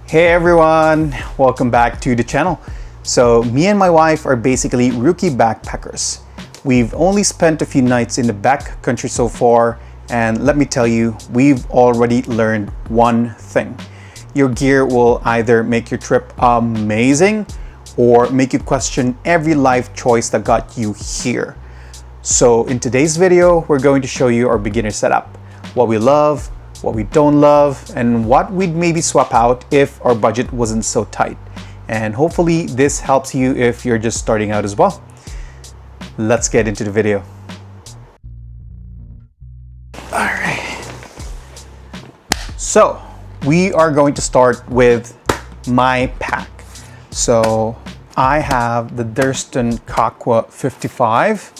Hey everyone, welcome back to the channel. So me and my wife are basically rookie backpackers. We've only spent a few nights in the backcountry so far, and let me tell you, we've already learned one thing. Your gear will either make your trip amazing or make you question every life choice that got you here. So in today's video, we're going to show you our beginner setup, what we love, what we don't love, and what we'd maybe swap out if our budget wasn't so tight. And hopefully this helps you if you're just starting out as well. Let's get into the video. All right. So we are going to start with my pack. So I have the Durston Kakwa 55.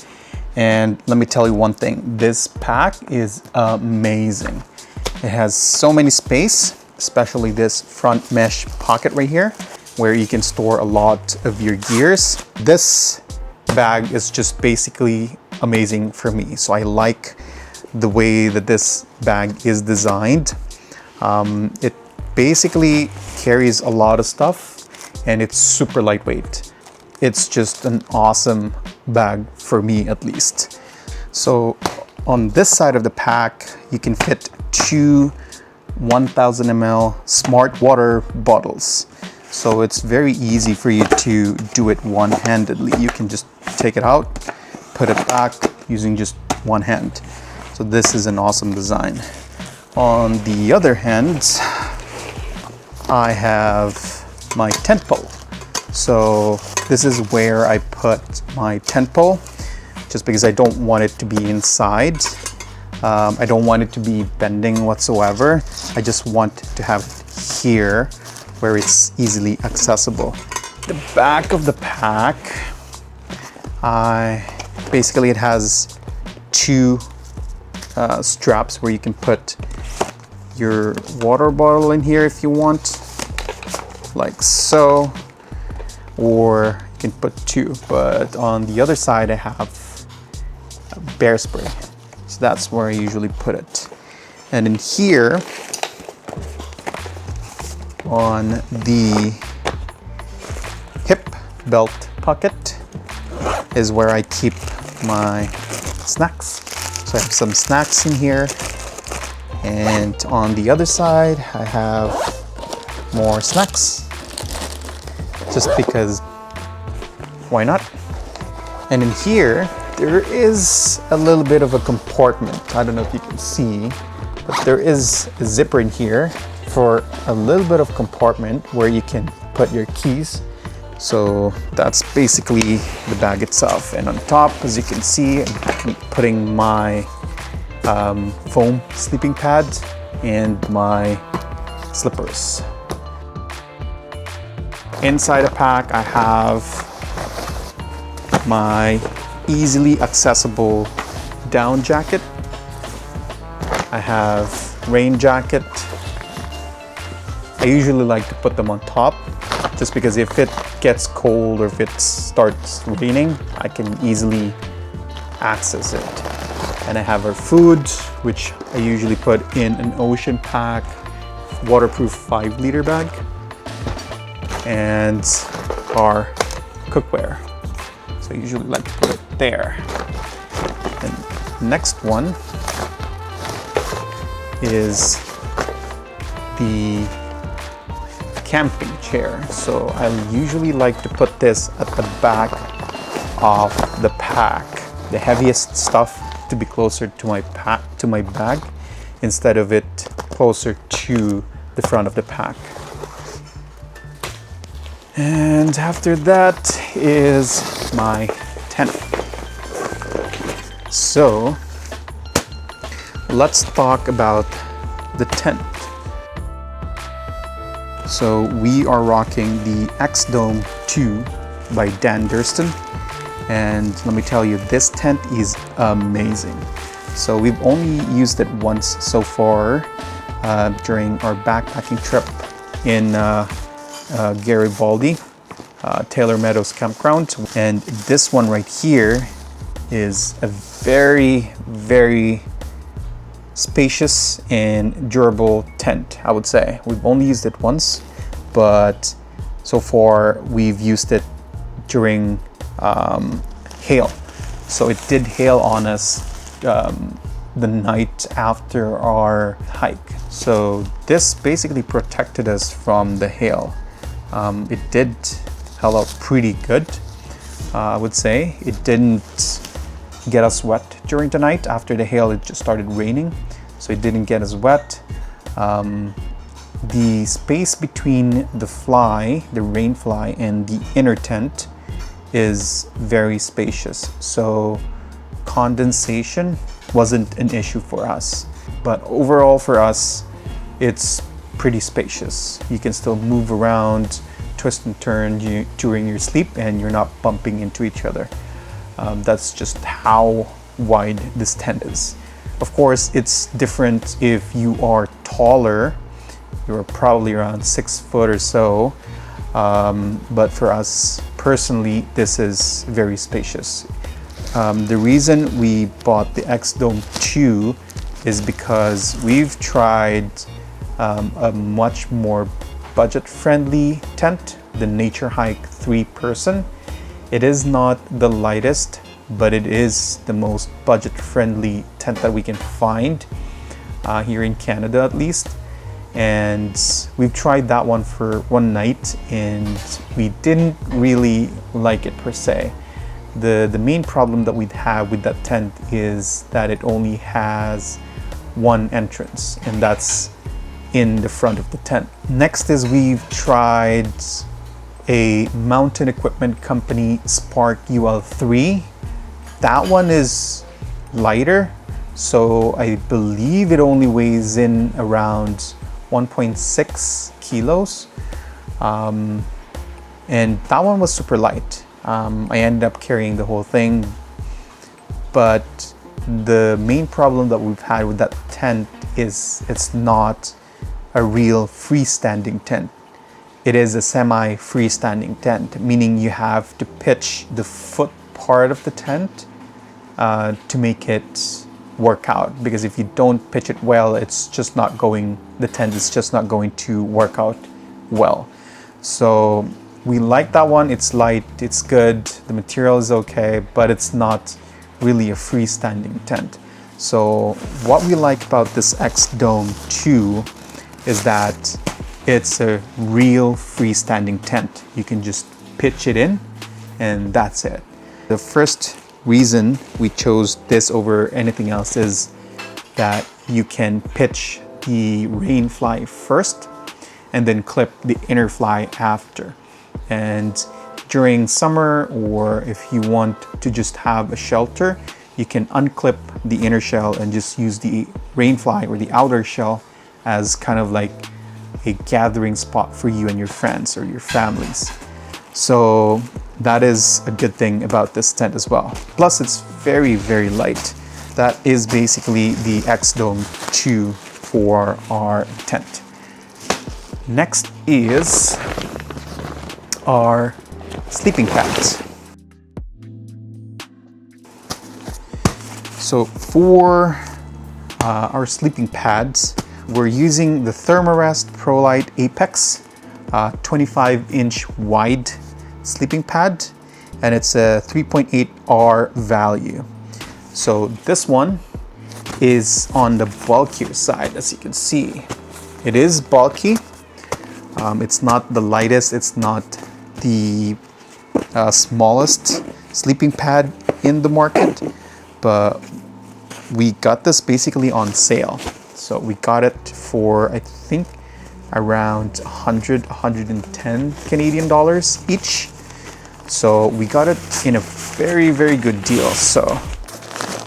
And let me tell you one thing, this pack is amazing. It has so many space, especially this front mesh pocket right here, where you can store a lot of your gears. This bag is just basically amazing for me. So I like the way that this bag is designed. It basically carries a lot of stuff and it's super lightweight. It's just an awesome bag for me, at least. So on this side of the pack, you can fit two 1000 ml smart water bottles. So it's very easy for you to do it one-handedly. You can just take it out, put it back using just one hand. So this is an awesome design. On the other hand, I have my tent pole. So this is where I put my tent pole, just because I don't want it to be inside. I don't want it to be bending whatsoever. I just want to have it here where it's easily accessible. The back of the pack, basically it has two straps where you can put your water bottle in here if you want, like so, or you can put two. But on the other side I have bear spray. So that's where I usually put it. And in here, on the hip belt pocket, is where I keep my snacks. So I have some snacks in here. And on the other side, I have more snacks. Just because, why not? And in here, there is a little bit of a compartment. I don't know if you can see, but there is a zipper in here for a little bit of compartment where you can put your keys. So that's basically the bag itself. And on top, as you can see, I'm putting my foam sleeping pad and my slippers. Inside the pack, I have my easily accessible down jacket. I have rain jacket. I usually like to put them on top, just because if it gets cold or if it starts raining, I can easily access it. And I have our food, which I usually put in an ocean pack, waterproof 5-liter bag, and our cookware. So I usually like to put it there. And next one is the camping chair. So I usually like to put this at the back of the pack. The heaviest stuff to be closer to my bag, instead of it closer to the front of the pack. And after that is my tent. So let's talk about the tent. So we are rocking the X-Dome 2 by Dan Durston. And let me tell you, this tent is amazing. So we've only used it once so far during our backpacking trip in Garibaldi, Taylor Meadows Campground. And this one right here is a very, very spacious and durable tent, I would say. We've only used it once, but so far we've used it during hail. So it did hail on us the night after our hike. So this basically protected us from the hail. It did held out pretty good, I would say. It didn't get us wet during the night. After the hail, it just started raining, so it didn't get us wet. The space between the rain fly, and the inner tent is very spacious, so condensation wasn't an issue for us. But overall for us, it's pretty spacious. You can still move around, twist and turn during your sleep, and you're not bumping into each other. That's just how wide this tent is. Of course, it's different if you are taller. You're probably around 6 foot or so. But for us personally, this is very spacious. The reason we bought the X-Dome 2 is because we've tried a much more budget-friendly tent, the Nature Hike 3-person. It is not the lightest, but it is the most budget-friendly tent that we can find here in Canada, at least. And we've tried that one for one night, and we didn't really like it per se. The main problem that we'd have with that tent is that it only has one entrance, and that's in the front of the tent. Next is we've tried a Mountain Equipment Company Spark UL3. That one is lighter, so I believe it only weighs in around 1.6 kilos. And that one was super light. I ended up carrying the whole thing, but the main problem that we've had with that tent is it's not a real freestanding tent. It is a semi-freestanding tent, meaning you have to pitch the foot part of the tent to make it work out, because if you don't pitch it well, it's just not going, the tent is just not going to work out well. So we like that one. It's light, it's good, the material is okay, but it's not really a freestanding tent. So what we like about this X-Dome 2 is that it's a real freestanding tent. You can just pitch it in and that's it. The first reason we chose this over anything else is that you can pitch the rain fly first and then clip the inner fly after. And during summer, or if you want to just have a shelter, you can unclip the inner shell and just use the rain fly or the outer shell as kind of like a gathering spot for you and your friends or your families. So that is a good thing about this tent as well. Plus it's very, very light. That is basically the X-Dome 2 for our tent. Next is our sleeping pads. So for our sleeping pads, we're using the Thermarest ProLite Apex 25-inch wide sleeping pad, and it's a 3.8R value. So this one is on the bulkier side, as you can see. It is bulky. It's not the lightest, it's not the smallest sleeping pad in the market, but we got this basically on sale. So we got it for, I think, around 110 Canadian dollars each. So we got it in a very, very good deal. So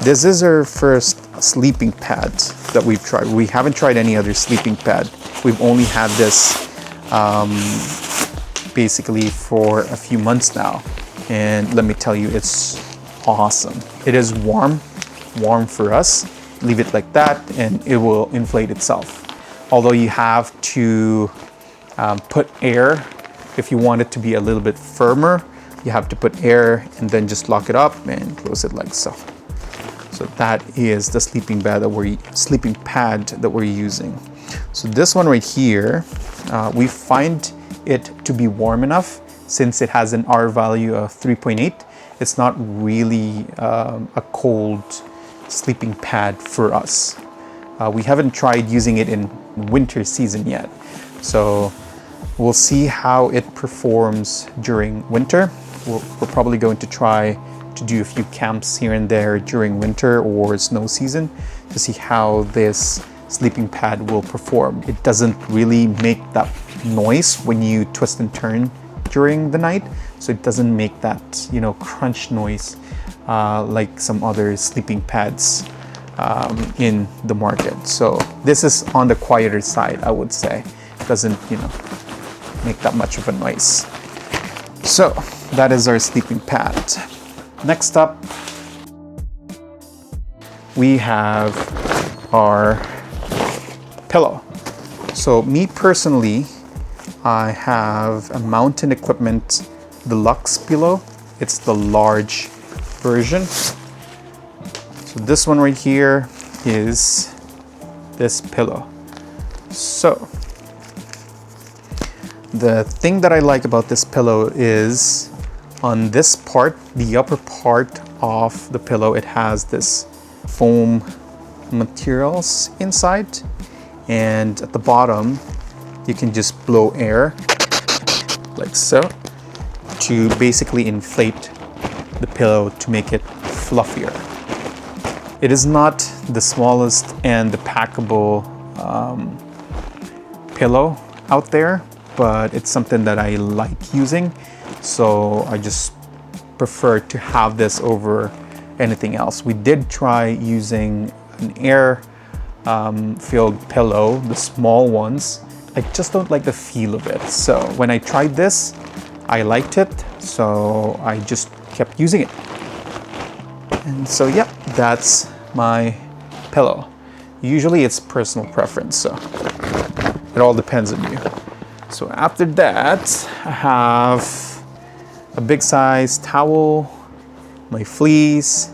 this is our first sleeping pad that we've tried. We haven't tried any other sleeping pad. We've only had this basically for a few months now. And let me tell you, it's awesome. It is warm for us. Leave it like that and it will inflate itself. Although you have to put air, if you want it to be a little bit firmer, you have to put air and then just lock it up and close it like so. So that is the sleeping pad that we're using. So this one right here, we find it to be warm enough. Since it has an R value of 3.8, it's not really a cold sleeping pad for us. We haven't tried using it in winter season yet. So we'll see how it performs during winter. We're probably going to try to do a few camps here and there during winter or snow season to see how this sleeping pad will perform. It doesn't really make that noise when you twist and turn during the night, so it doesn't make that, you know, crunch noise like some other sleeping pads in the market. So this is on the quieter side, I would say. It doesn't, you know, make that much of a noise. So that is our sleeping pad. Next up, we have our pillow. So me personally, I have a Mountain Equipment Deluxe pillow. It's the large version. So this one right here is this pillow. So the thing that I like about this pillow is on this part, the upper part of the pillow, it has this foam materials inside, and at the bottom you can just blow air like so to basically inflate the pillow to make it fluffier. It is not the smallest and the packable pillow out there, but it's something that I like using, so I just prefer to have this over anything else. We did try using an air filled pillow, the small ones. I just don't like the feel of it. So when I tried this, I liked it, so I just kept using it. And so yeah, that's my pillow. Usually it's personal preference, so it all depends on you. So after that, I have a big size towel, my fleece,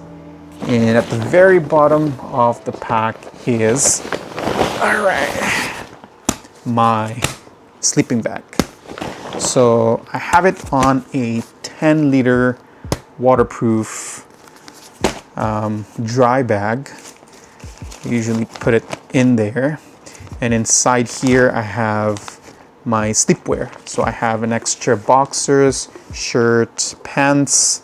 and at the very bottom of the pack is, all right, my sleeping bag. So I have it on a 10-liter waterproof dry bag. I usually put it in there, and inside here I have my sleepwear. So I have an extra boxers, shirt, pants,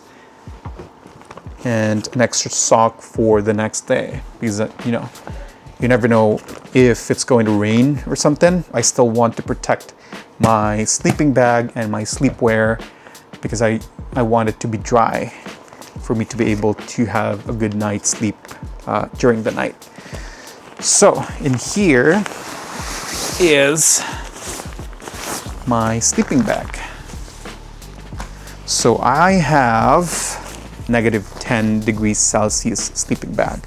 and an extra sock for the next day, because you know, you never know if it's going to rain or something. I still want to protect my sleeping bag and my sleepwear because I want it to be dry for me to be able to have a good night's sleep during the night. So in here is my sleeping bag. So I have -10 degrees Celsius sleeping bag.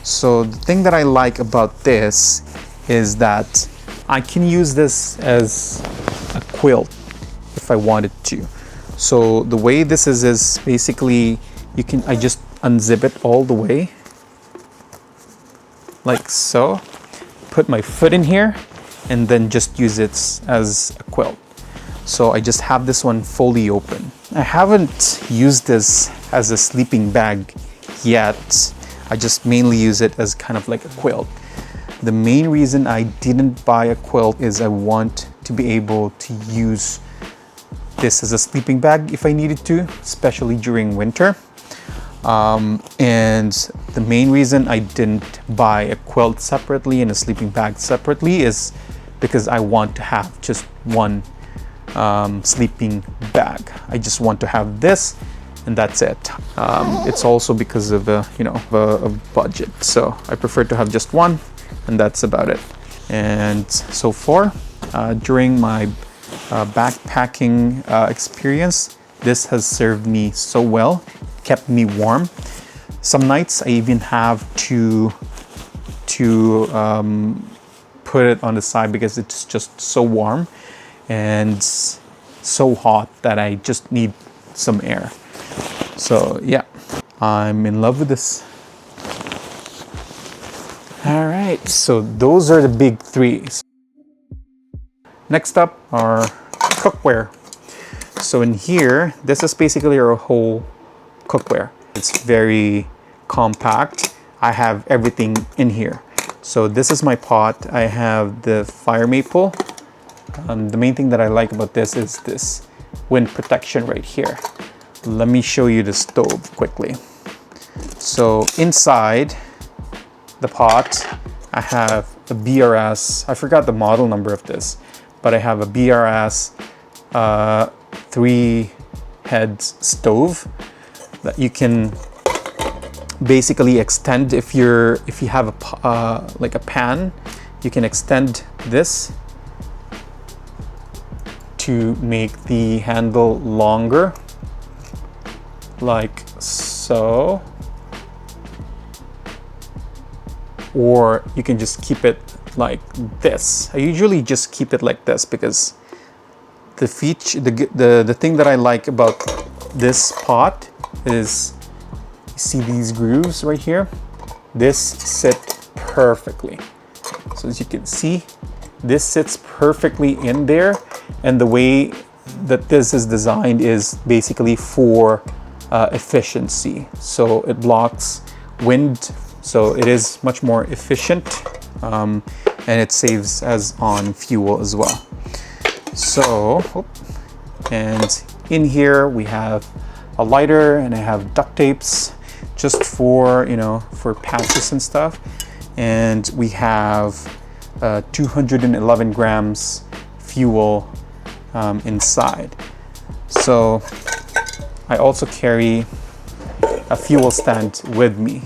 So the thing that I like about this is that I can use this as a quilt if I wanted to. So the way this is basically I just unzip it all the way like so, put my foot in here, and then just use it as a quilt. So I just have this one fully open. I haven't used this as a sleeping bag yet. I just mainly use it as kind of like a quilt. The main reason I didn't buy a quilt is I want to be able to use this as a sleeping bag if I needed to, especially during winter. And the main reason I didn't buy a quilt separately and a sleeping bag separately is because I want to have just one sleeping bag. I just want to have this, and that's it. It's also because of a budget, so I prefer to have just one, and that's about it. And so far, during my backpacking experience, this has served me so well, kept me warm. Some nights I even have to put it on the side because it's just so warm and so hot that I just need some air. So yeah, I'm in love with this. All right, so those are the big three. Next up are cookware. So in here, this is basically our whole cookware. It's very compact. I have everything in here. So this is my pot. I have the fire maple. The main thing that I like about this is this wind protection right here. Let me show you the stove quickly. So inside the pot, I have a BRS. I forgot the model number of this, but I have a BRS 3 heads stove that you can basically extend. If you have a like a pan, you can extend this to make the handle longer, like so, or you can just keep it like this. I usually just keep it like this because the thing that I like about this pot is, you see these grooves right here? This sit perfectly. So as you can see, this sits perfectly in there, and the way that this is designed is basically for efficiency. So it blocks wind, so it is much more efficient, and it saves us on fuel as well. So, and in here we have a lighter, and I have duct tapes just for, you know, for patches and stuff. And we have 211 grams fuel inside. So I also carry a fuel stand with me.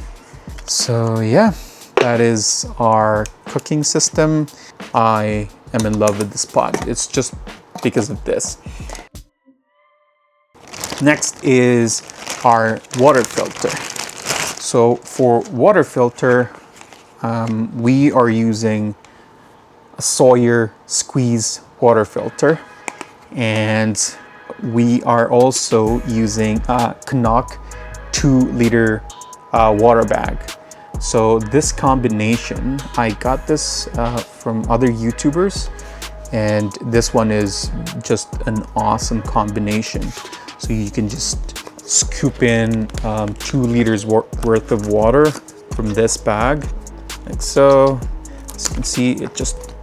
So yeah, that is our cooking system. I am in love with this pot. It's just because of this. Next is our water filter. So for water filter, we are using a Sawyer squeeze water filter, and we are also using a Canuck 2-liter water bag. So this combination, I got this from other YouTubers, and this one is just an awesome combination. So you can just scoop in 2 liters worth of water from this bag, like so. As you can see, it's just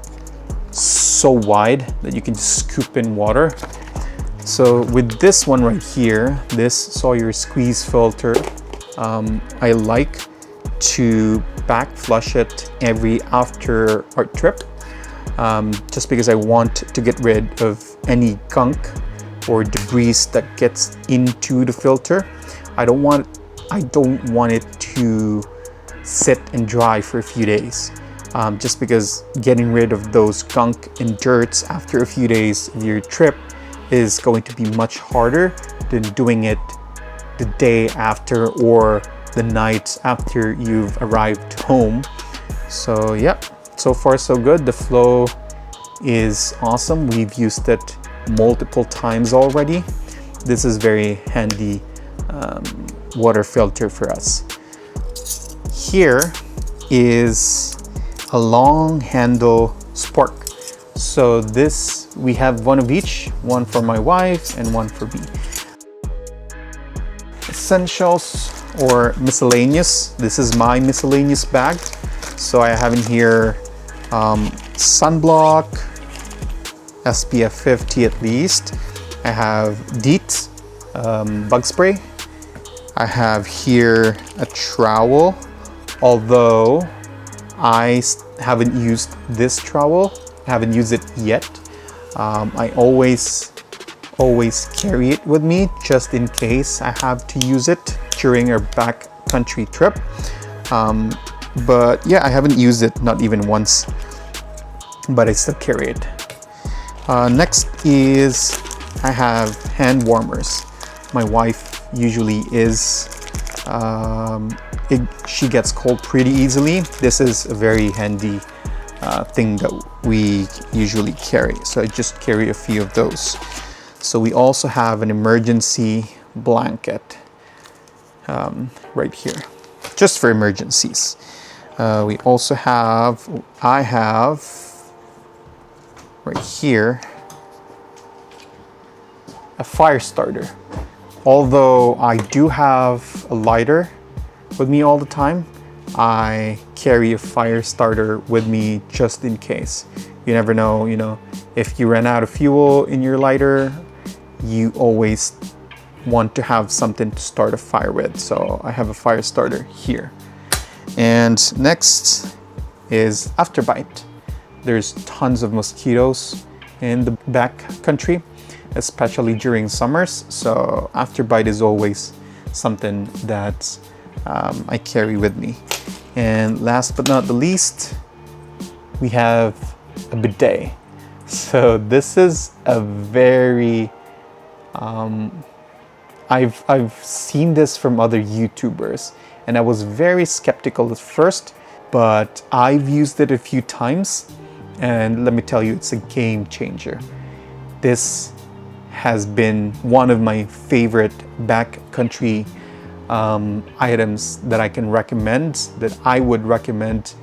so wide that you can just scoop in water. So with this one right here, this Sawyer squeeze filter, I like to back flush it after our trip, just because I want to get rid of any gunk or debris that gets into the filter. I don't want it to sit and dry for a few days, just because getting rid of those gunk and dirts after a few days of your trip is going to be much harder than doing it the day after or the night after you've arrived home. So yeah, so far so good. The flow is awesome. We've used it multiple times already. This is very handy water filter for us. Here is a long handle spork. So this, we have one of each, one for my wife and one for me. Essentials or miscellaneous. This is my miscellaneous bag. So I have in here sunblock, SPF 50 at least. I have DEET bug spray. I have here a trowel, although I haven't used this trowel. I haven't used it yet. I always carry it with me just in case I have to use it during our backcountry trip. But yeah, I haven't used it, not even once, but I still carry it. Next is I have hand warmers. My wife usually she gets cold pretty easily. This is a very handy thing that we usually carry. So I just carry a few of those. So we also have an emergency blanket right here, just for emergencies. We also I have right here a fire starter. Although I do have a lighter with me all the time, I carry a fire starter with me just in case. You never know, you know, if you run out of fuel in your lighter, you always want to have something to start a fire with. So I have a fire starter here. And next is afterbite. There's tons of mosquitoes in the backcountry, especially during summers. So afterbite is always something that I carry with me. And last but not the least, we have a bidet. So this is a very, I've seen this from other YouTubers, and I was very skeptical at first, but I've used it a few times, and let me tell you, it's a game changer. This has been one of my favorite backcountry items that I can recommend, that I would recommend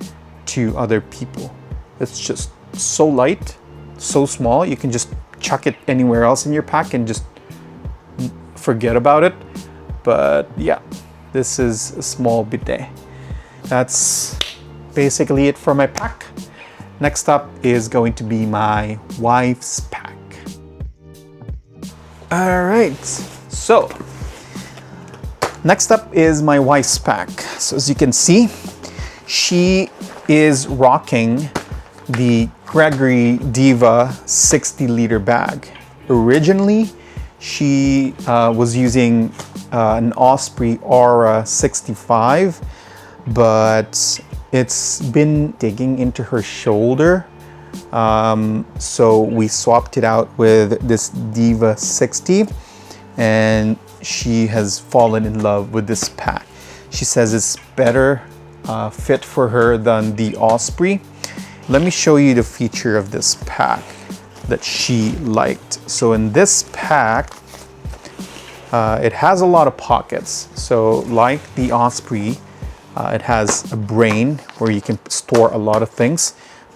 to other people. It's just so light, so small, you can just chuck it anywhere else in your pack and just forget about it. But yeah, this is a small bidet. That's basically it for my pack. Next up is going to be my wife's pack. All right, so next up is my wife's pack. So as you can see, she is rocking the Gregory Diva 60-liter bag. Originally, she was using an Osprey Aura 65, but it's been digging into her shoulder. So we swapped it out with this Diva 60, and she has fallen in love with this pack. She says it's better fit for her than the Osprey. Let me show you the feature of this pack that she liked. So in this pack, it has a lot of pockets. So like the Osprey, it has a brain where you can store a lot of things.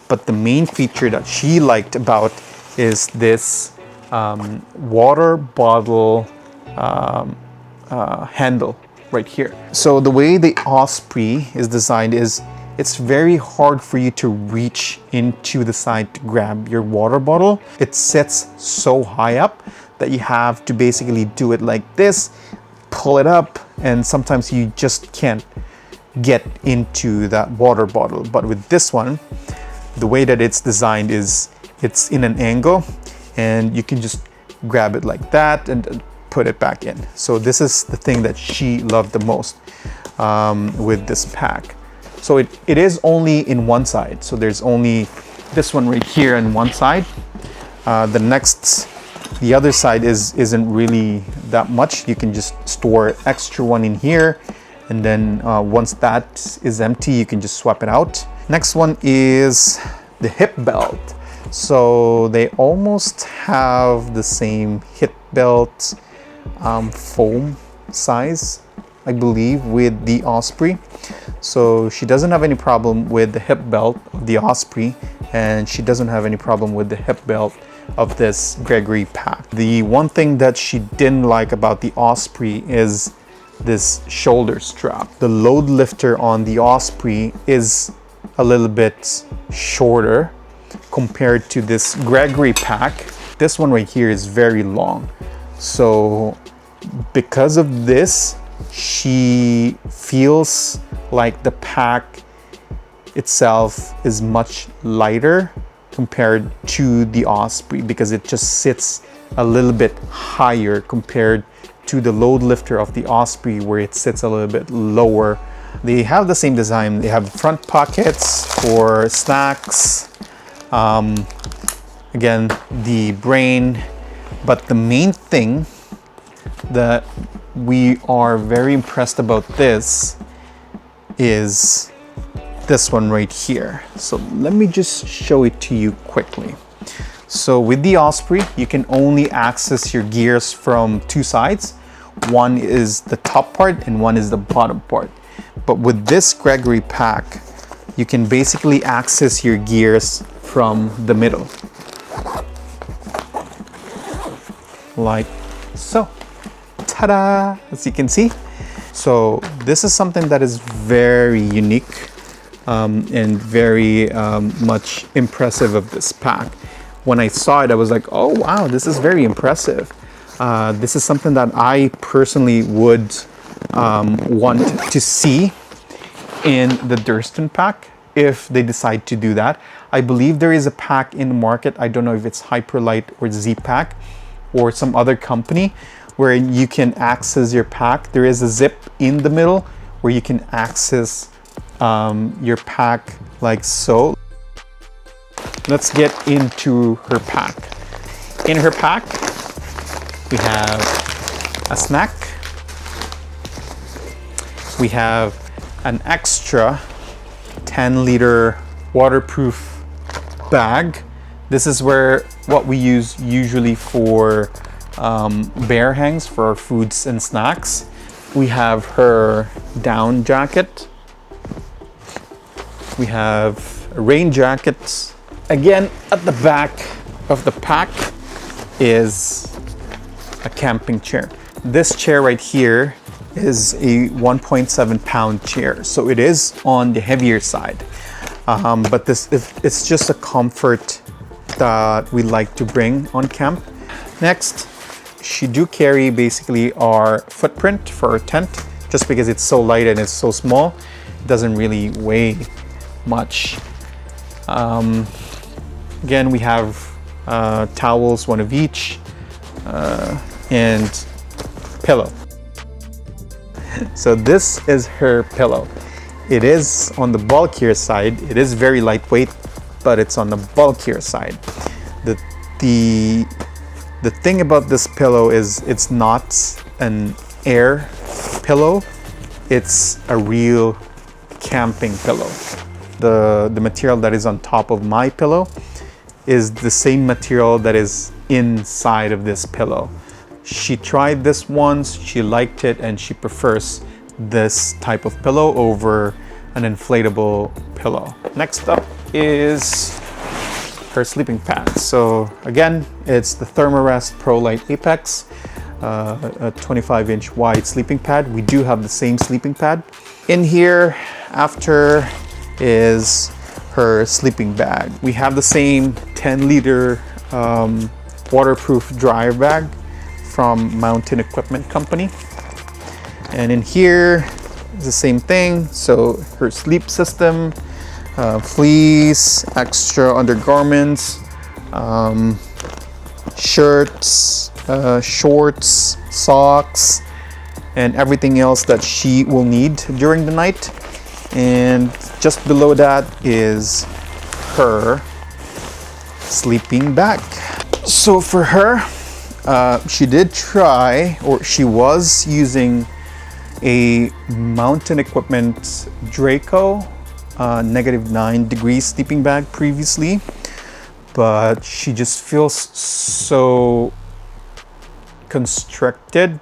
But the main feature that she liked about is this water bottle handle right here. So the way the Osprey is designed is it's very hard for you to reach into the side to grab your water bottle. It sits so high up that you have to basically do it like this, pull it up, and sometimes you just can't get into that water bottle. But with this one, the way that it's designed is it's in an angle, and you can just grab it like that and put it back in. So this is the thing that she loved the most with this pack. So it is only in one side. So there's only this one right here on one side. The other side isn't really that much. You can just store extra one in here, and then once that is empty, you can just swap it out. Next one is the hip belt. So they almost have the same hip belt foam size, I believe, with the Osprey. So she doesn't have any problem with the hip belt of the Osprey, and she doesn't have any problem with the hip belt of this Gregory pack. The one thing that she didn't like about the Osprey is this shoulder strap. The load lifter on the Osprey is a little bit shorter compared to this Gregory pack. This one right here is very long. So because of this, she feels like the pack itself is much lighter compared to the Osprey, because it just sits a little bit higher compared to the load lifter of the Osprey, where it sits a little bit lower. They have the same design. They have front pockets for snacks. Again, the brain. But the main thing that we are very impressed about this is this one right here. So let me just show it to you quickly. So with the Osprey, you can only access your gears from two sides. One is the top part and one is the bottom part. But with this Gregory pack, you can basically access your gears from the middle. Like so, ta-da, as you can see. So this is something that is very unique and very much impressive of this pack. When I saw it, I was like, oh wow, this is very impressive. This is something that I personally would want to see in the Durston pack if they decide to do that. I believe there is a pack in the market. I don't know if it's Hyperlight or Z-Pack or some other company where you can access your pack. There is a zip in the middle where you can access your pack like so. Let's get into her pack. In her pack, we have a snack. We have an extra 10-liter waterproof bag. This is where what we use usually for bear hangs for our foods and snacks. We have her down jacket. We have a rain jacket. Again, at the back of the pack is a camping chair. This chair right here is a 1.7 pound chair, so it is on the heavier side. But it's just a comfort that we like to bring on camp. Next, she do carry basically our footprint for our tent, just because it's so light and it's so small. It doesn't really weigh much. Again, we have towels, one of each, and pillow. So this is her pillow. It is on the bulkier side. It is very lightweight, but it's on the bulkier side. The thing about this pillow is it's not an air pillow. It's a real camping pillow. The material that is on top of my pillow is the same material that is inside of this pillow. She tried this once, she liked it, and she prefers this type of pillow over an inflatable pillow. Next up is her sleeping pad. So again, it's the Thermarest Pro Light Apex, a 25-inch wide sleeping pad. We do have the same sleeping pad. In here, after is her sleeping bag. We have the same 10-liter waterproof dryer bag from Mountain Equipment Company. And in here is the same thing. So her sleep system, fleece, extra undergarments, shirts, shorts, socks, and everything else that she will need during the night. And just below that is her sleeping bag. So for her, she did try, or she was using a Mountain Equipment Draco -9 degrees sleeping bag previously, but she just feels so constricted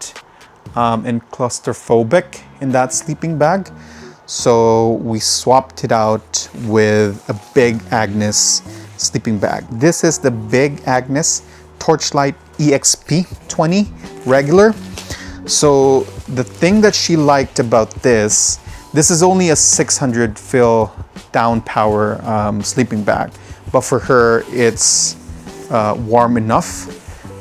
and claustrophobic in that sleeping bag. So we swapped it out with a Big Agnes sleeping bag. This is the Big Agnes Torchlight EXP 20 regular. So the thing that she liked about this is only a 600 fill down power sleeping bag, but for her it's warm enough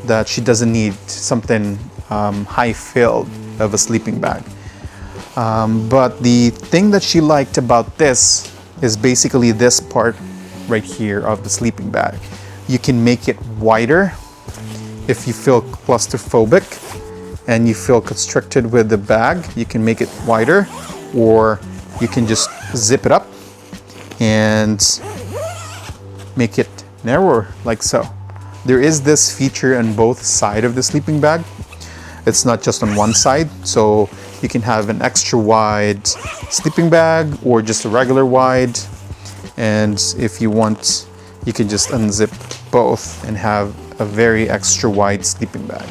that she doesn't need something high filled of a sleeping bag. But the thing that she liked about this is basically this part right here of the sleeping bag. You can make it wider if you feel claustrophobic and you feel constricted with the bag. You can make it wider, or you can just zip it up and make it narrower like so. There is this feature on both sides of the sleeping bag. It's not just on one side, so you can have an extra wide sleeping bag or just a regular wide. And if you want, you can just unzip both and have a very extra wide sleeping bag.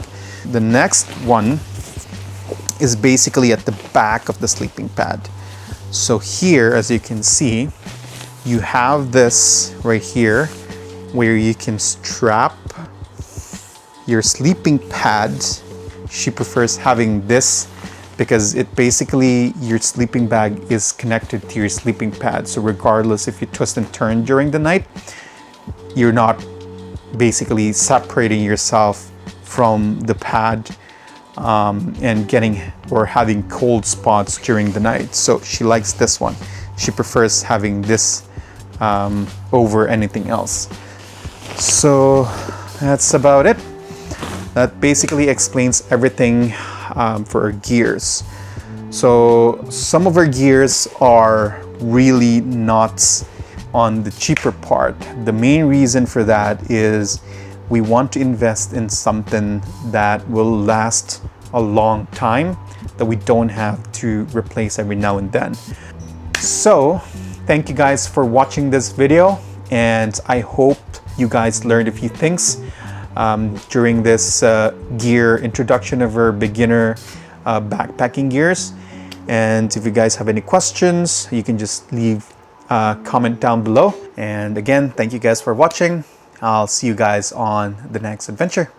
The next one is basically at the back of the sleeping pad. So here, as you can see, you have this right here where you can strap your sleeping pad she prefers having this because it basically, your sleeping bag is connected to your sleeping pad. So regardless if you twist and turn during the night, you're not basically separating yourself from the pad and getting or having cold spots during the night. So she likes this one. She prefers having this over anything else. So that's about it. That basically explains everything for our gears. So some of our gears are really not on the cheaper part. The main reason for that is we want to invest in something that will last a long time, that we don't have to replace every now and then. So thank you guys for watching this video, and I hope you guys learned a few things during this gear introduction of our beginner backpacking gears. And if you guys have any questions, you can just leave a comment down below. And again, thank you guys for watching. I'll see you guys on the next adventure.